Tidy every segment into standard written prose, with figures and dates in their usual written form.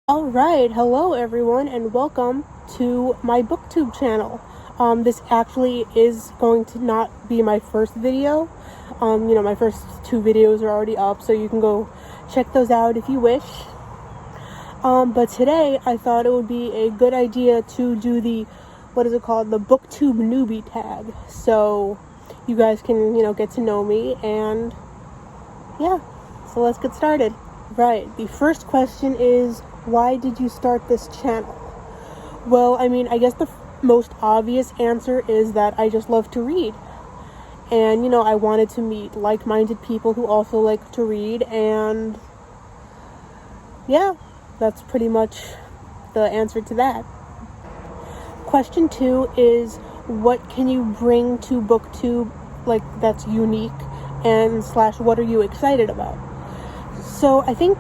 Alright, hello everyone and welcome to my booktube channel. This actually is going to not be my first video. My first two videos are already up, so you can go check those out if you wish. But today I thought it would be a good idea to do the booktube newbie tag. So you guys can, get to know me and yeah, so let's get started. Right, the first question is, why did you start this channel? Well, I guess the most obvious answer is that I just love to read. And, I wanted to meet like-minded people who also like to read, and yeah, that's pretty much the answer to that. Question 2 is, what can you bring to booktube, that's unique, and / what are you excited about? So I think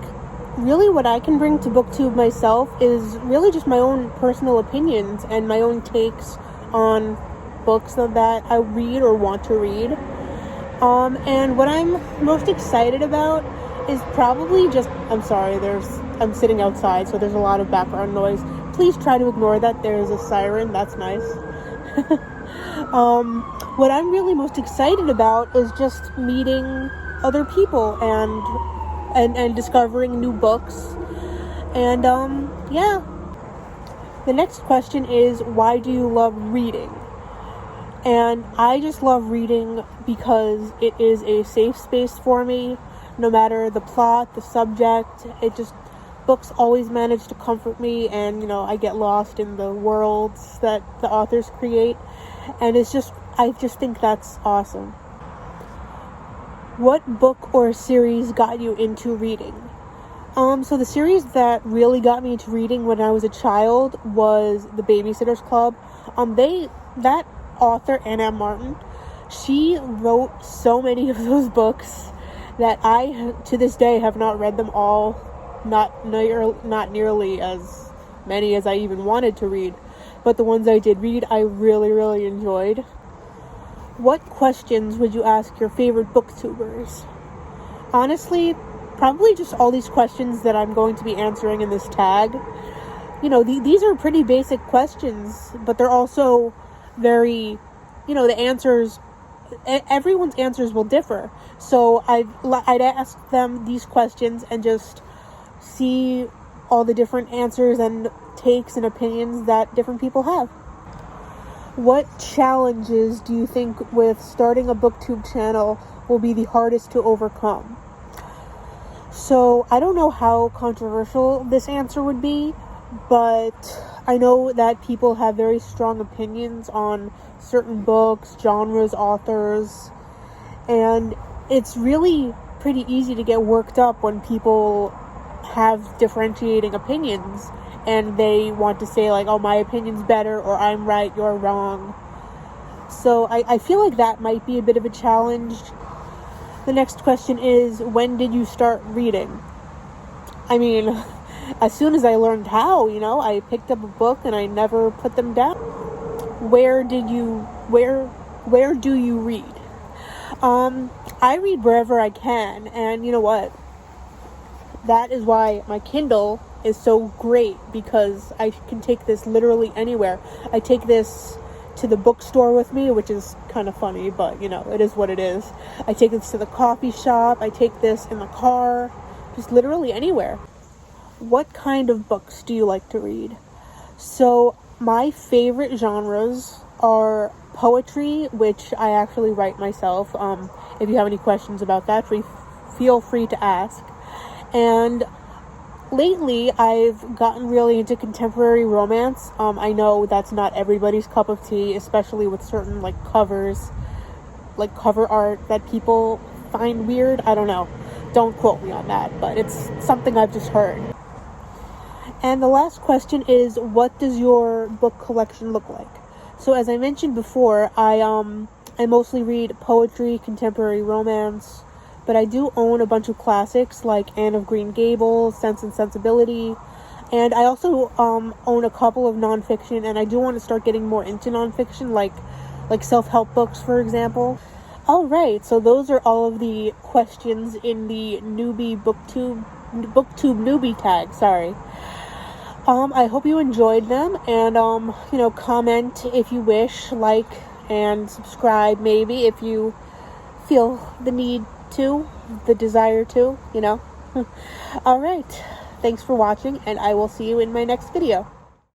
really what I can bring to booktube myself is really just my own personal opinions and my own takes on books that I read or want to read. And what I'm most excited about is probably just, I'm sitting outside, so there's a lot of background noise. Please try to ignore that. There's a siren. That's nice. What I'm really most excited about is just meeting other people and discovering new books. And yeah. The next question is, why do you love reading? And I just love reading because it is a safe space for me. No matter the plot, the subject, books always manage to comfort me, and I get lost in the worlds that the authors create, and I just think that's awesome. What book or series got you into reading? So the series that really got me into reading when I was a child was The Babysitter's Club. That author, Anna Martin, she wrote so many of those books that I, to this day, have not read them all. Not nearly as many as I even wanted to read. But the ones I did read, I really, really enjoyed. What questions would you ask your favorite booktubers? Honestly, probably just all these questions that I'm going to be answering in this tag. These are pretty basic questions, but they're also very, the answers, everyone's answers will differ. So I'd ask them these questions and just see all the different answers and takes and opinions that different people have. What challenges do you think with starting a booktube channel will be the hardest to overcome? So I don't know how controversial this answer would be, but I know that people have very strong opinions on certain books, genres, authors, and it's really pretty easy to get worked up when people have differentiating opinions and they want to say oh, my opinion's better, or I'm right, you're wrong. So I feel like that might be a bit of a challenge. The next question is, when did you start reading? As soon as I learned how, I picked up a book and I never put them down. Where do you read? I read wherever I can, and you know what? That is why my Kindle is so great, because I can take this literally anywhere. I take this to the bookstore with me, which is kind of funny, but it is what it is. I take this to the coffee shop. I take this in the car, just literally anywhere. What kind of books do you like to read? So my favorite genres are poetry, which I actually write myself. If you have any questions about that, feel free to ask. And lately, I've gotten really into contemporary romance. I know that's not everybody's cup of tea, especially with certain covers, cover art that people find weird. I don't know. Don't quote me on that, but it's something I've just heard. And the last question is, what does your book collection look like? So as I mentioned before, I mostly read poetry, contemporary romance, but I do own a bunch of classics like Anne of Green Gables, Sense and Sensibility, and I also own a couple of nonfiction, and I do want to start getting more into nonfiction, like self-help books, for example. Alright, so those are all of the questions in the booktube newbie tag, sorry. I hope you enjoyed them, and you know, comment if you wish, like, and subscribe maybe if you feel the need to, the desire to, you know. All right, thanks for watching, and I will see you in my next video.